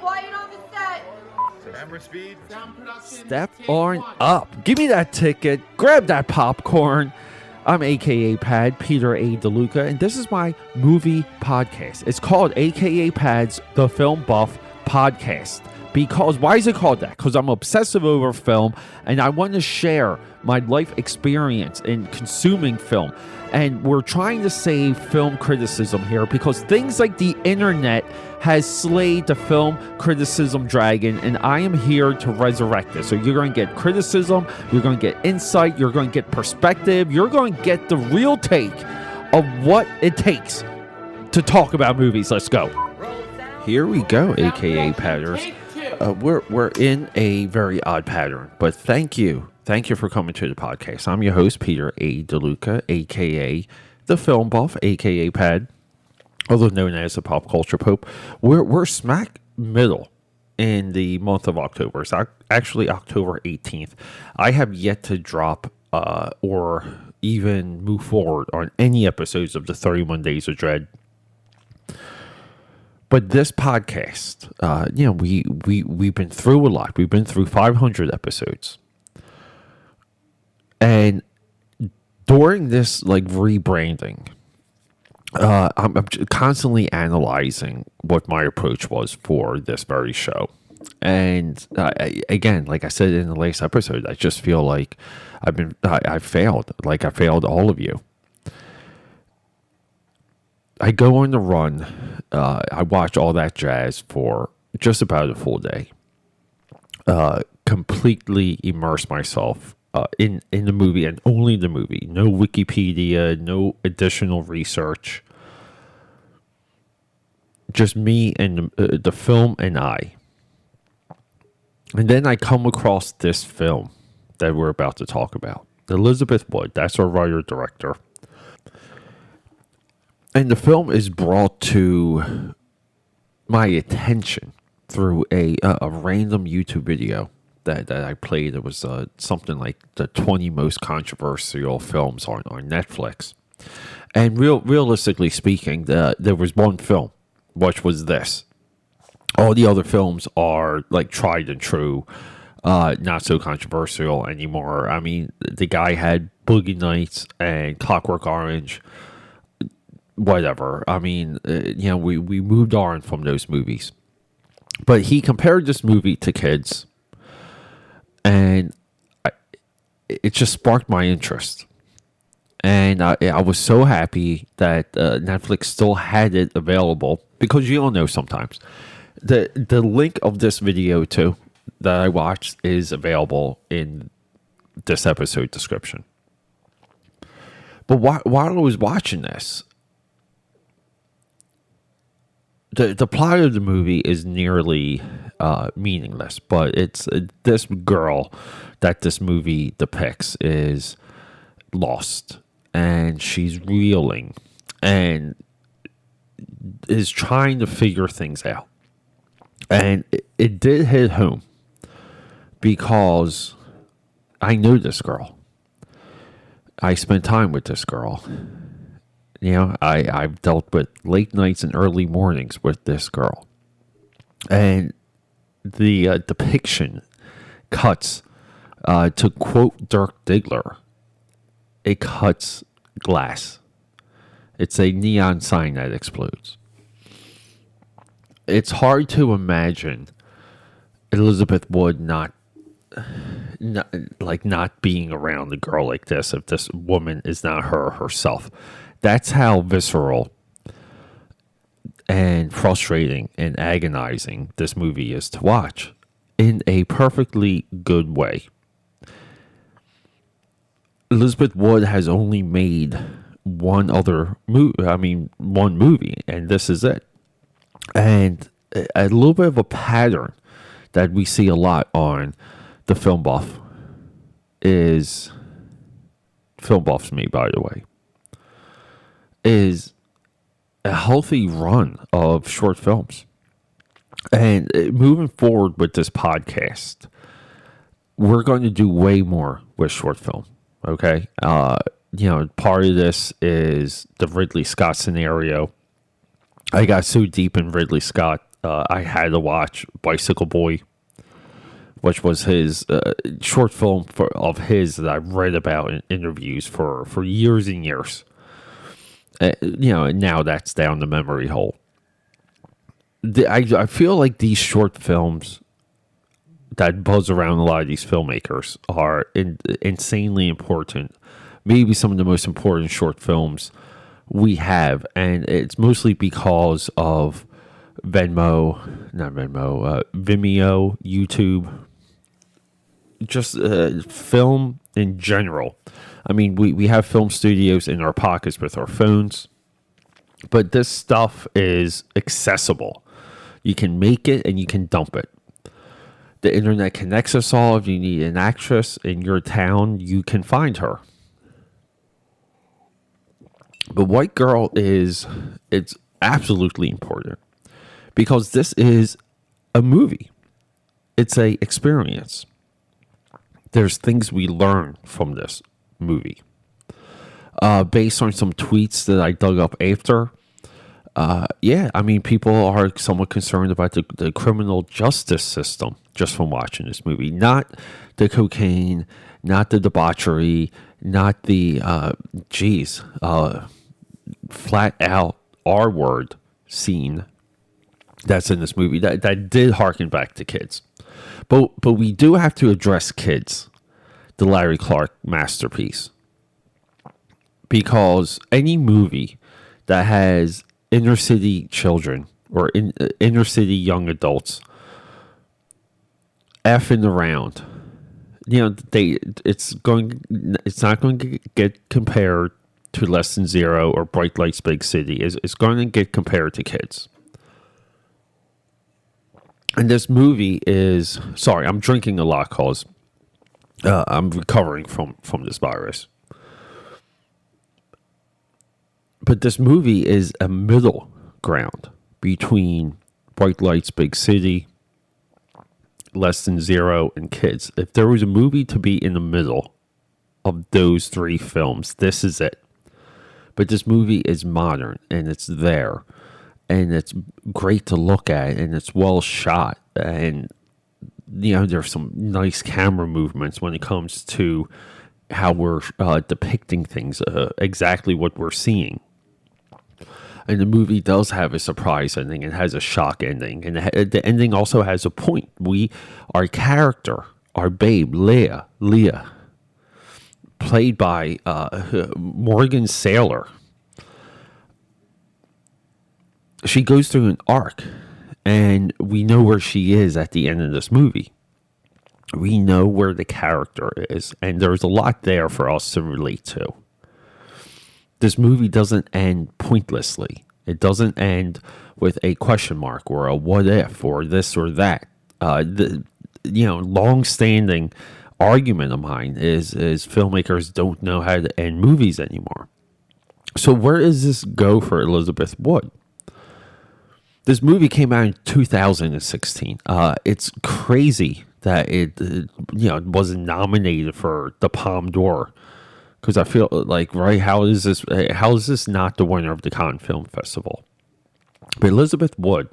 quiet on the set. Camera speed. Sound production. Step take on one. up. Give me that ticket. Grab that popcorn. I'm AKAPAD, Peter A. DeLuca, and this is my movie podcast. It's called AKAPAD's The Film Buff Podcast. Because, why is it called that? Because I'm obsessive over film, and I want to share my life experience in consuming film. And we're trying to save film criticism here because things like the internet has slayed the film criticism dragon, and I am here to resurrect it. So you're going to get criticism, you're going to get insight, you're going to get perspective, you're going to get the real take of what it takes to talk about movies. Let's go. Here we go, aka Patters. Take two. We're in a very odd pattern, but thank you for coming to the podcast. I'm your host, Peter A. DeLuca, aka the Film Buff, aka Pad, although known as the Pop Culture Pope. We're smack middle in the month of October. It's actually October 18th. I have yet to drop or even move forward on any episodes of the 31 Days of Dread. But this podcast, we've been through a lot. We've been through 500 episodes. And during this rebranding, I'm constantly analyzing what my approach was for this very show. And again, like I said in the last episode, I just feel like I failed. Like I failed all of you. I go on the run. I watch all that jazz for just about a full day. Completely immerse myself in the movie and only the movie. No Wikipedia, no additional research. Just me and the film and I. And then I come across this film that we're about to talk about. Elizabeth Wood, that's our writer-director. And the film is brought to my attention through a random YouTube video that I played. It was something like the 20 most controversial films on Netflix. And realistically speaking, there was one film, which was this. All the other films are tried and true, not so controversial anymore. I mean, the guy had Boogie Nights and Clockwork Orange. Whatever. I mean, we moved on from those movies. But he compared this movie to kids. And it just sparked my interest. And I was so happy that Netflix still had it available. Because you don't know sometimes. The link of this video, too, that I watched is available in this episode description. But while I was watching this, the plot of the movie is nearly meaningless, but it's this girl that this movie depicts is lost, and she's reeling and is trying to figure things out. And it did hit home because I knew this girl. I spent time with this girl. I've dealt with late nights and early mornings with this girl. And the depiction cuts, to quote Dirk Diggler, it cuts glass. It's a neon sign that explodes. It's hard to imagine Elizabeth Wood not being around a girl like this if this woman is not her herself. That's how visceral and frustrating and agonizing this movie is to watch in a perfectly good way. Elizabeth Wood has only made one movie, and this is it. And a little bit of a pattern that we see a lot on the Film Buff is, Film Buff's me, by the way, is a healthy run of short films. And moving forward with this podcast, we're going to do way more with short film. Okay. Part of this is the Ridley Scott scenario. I got so deep in Ridley Scott I had to watch Bicycle Boy, which was his short film of his that I read about in interviews for years and years. And now that's down the memory hole. I feel like these short films that buzz around a lot of these filmmakers are insanely important. Maybe some of the most important short films we have, and it's mostly because of Vimeo, YouTube, just film in general. I mean, we have film studios in our pockets with our phones, but this stuff is accessible. You can make it and you can dump it. The internet connects us all. If you need an actress in your town, you can find her. But White Girl it's absolutely important because this is a movie. It's a experience. There's things we learn from this movie. Based on some tweets that I dug up after, I mean, people are somewhat concerned about the criminal justice system just from watching this movie. Not the cocaine, not the debauchery, not the, flat out R-word scene that's in this movie. That did harken back to kids. But we do have to address Kids, the Larry Clark masterpiece. Because any movie that has inner city children or inner city young adults effing around, it's not going to get compared to Less Than Zero or Bright Lights Big City. It's going to get compared to Kids. And this movie is, sorry, I'm drinking a lot because I'm recovering from this virus. But this movie is a middle ground between Bright Lights, Big City, Less Than Zero, and Kids. If there was a movie to be in the middle of those three films, this is it. But this movie is modern, and it's there. And it's great to look at, and it's well shot. And, there's some nice camera movements when it comes to how we're depicting things, exactly what we're seeing. And the movie does have a surprise ending. It has a shock ending. And the ending also has a point. Our character, our babe, Leah, played by Morgan Saylor, she goes through an arc. And we know where she is at the end of this movie. We know where the character is. And there's a lot there for us to relate to. This movie doesn't end pointlessly. It doesn't end with a question mark or a what if or this or that. Long-standing argument of mine is filmmakers don't know how to end movies anymore. So where does this go for Elizabeth Wood? This movie came out in 2016. It's crazy that it wasn't nominated for the Palme d'Or. Because I feel like, right, how is this not the winner of the Cannes Film Festival? But Elizabeth Wood,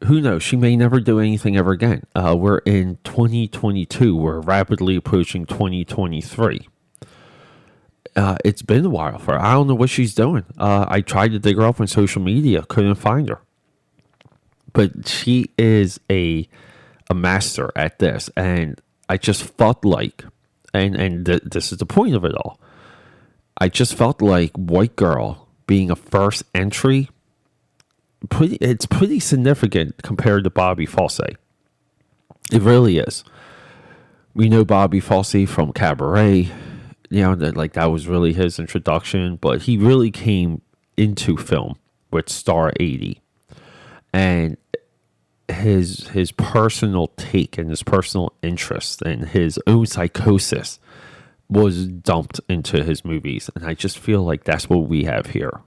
who knows? She may never do anything ever again. We're in 2022. We're rapidly approaching 2023. It's been a while for her. I don't know what she's doing. I tried to dig her up on social media. Couldn't find her. But she is a master at this. And I just felt like... And this is the point of it all. I just felt like White Girl being a first entry, it's pretty significant compared to Bobby Fosse. It really is. We know Bobby Fosse from Cabaret, that was really his introduction, but he really came into film with Star 80. And his personal take and his personal interest and his own psychosis was dumped into his movies. And I just feel like that's what we have here.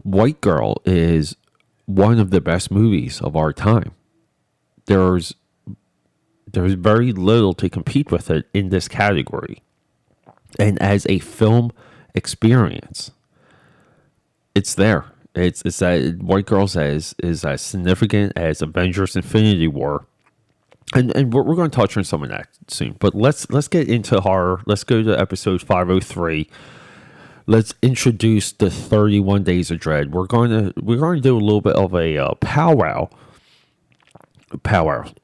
White Girl is one of the best movies of our time. There's very little to compete with it in this category. And as a film experience, it's there. It's that White Girl Says is as significant as Avengers Infinity War. And we're going to touch on some of that soon. But let's get into horror. Let's go to episode 503. Let's introduce the 31 Days of Dread. We're going to do a little bit of a powwow,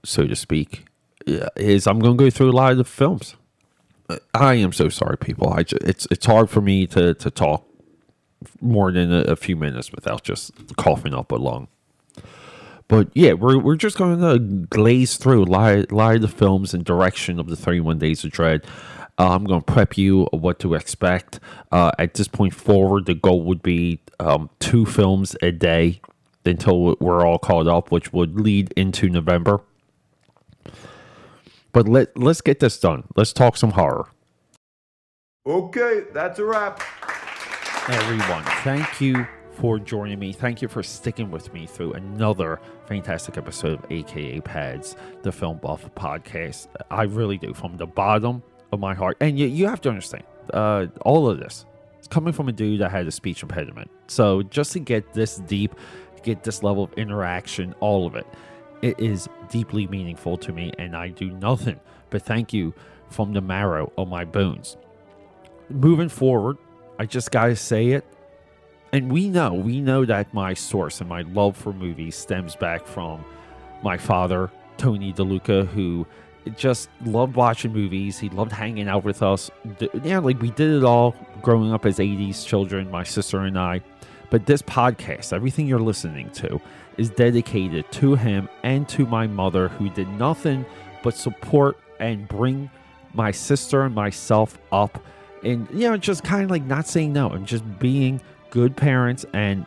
so to speak. I'm going to go through a lot of the films. I am so sorry, people. It's hard for me to talk more than a few minutes without just coughing up a lung. But yeah, we're just going to glaze through a lot of the films and direction of the 31 Days of Dread. I'm going to prep you what to expect. At this point forward, the goal would be 2 films a day until we're all caught up, which would lead into November. But let's get this done. Let's talk some horror. Okay, that's a wrap. Everyone, thank you for joining me. Thank you for sticking with me through another fantastic episode of AKAPAD's The Film Buff Podcast. I really do, from the bottom of my heart. And you have to understand, all of this is coming from a dude that had a speech impediment. So just to get this deep, get this level of interaction, all of it, it is deeply meaningful to me, and I do nothing but thank you from the marrow of my bones. Moving forward, I just gotta say it. And we know that my source and my love for movies stems back from my father, Tony DeLuca, who just loved watching movies. He loved hanging out with us. Yeah, like we did it all growing up as 80s children, my sister and I. But this podcast, everything you're listening to, is dedicated to him and to my mother, who did nothing but support and bring my sister and myself up. And, just kind of like not saying no and just being good parents and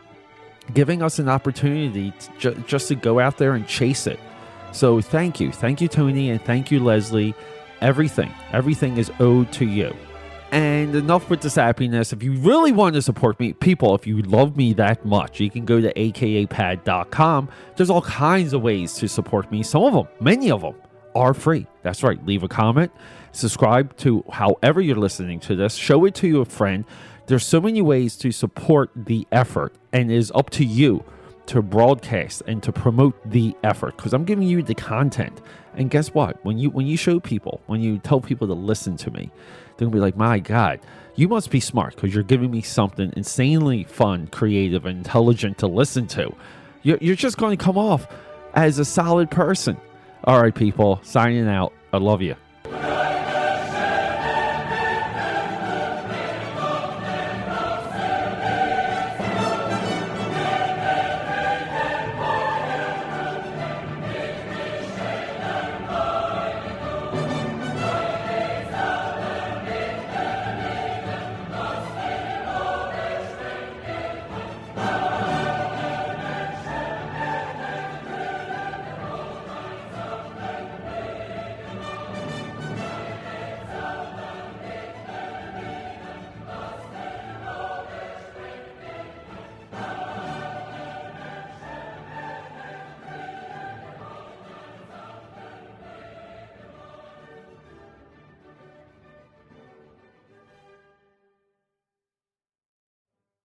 giving us an opportunity to just to go out there and chase it. So thank you, Tony, and thank you, Leslie. Everything is owed to you. And enough with this happiness. If you really want to support me, people, if you love me that much, you can go to akapad.com. There's all kinds of ways to support me. Some of them, many of them, are free. That's right. Leave a comment, subscribe to however you're listening to this, show it to your friend. There's so many ways to support the effort, and it is up to you to broadcast and to promote the effort, because I'm giving you the content. And guess what? When you show people, when you tell people to listen to me, they're gonna be like, my God, you must be smart because you're giving me something insanely fun, creative, and intelligent to listen to. You're just going to come off as a solid person. All right, people, signing out. I love you.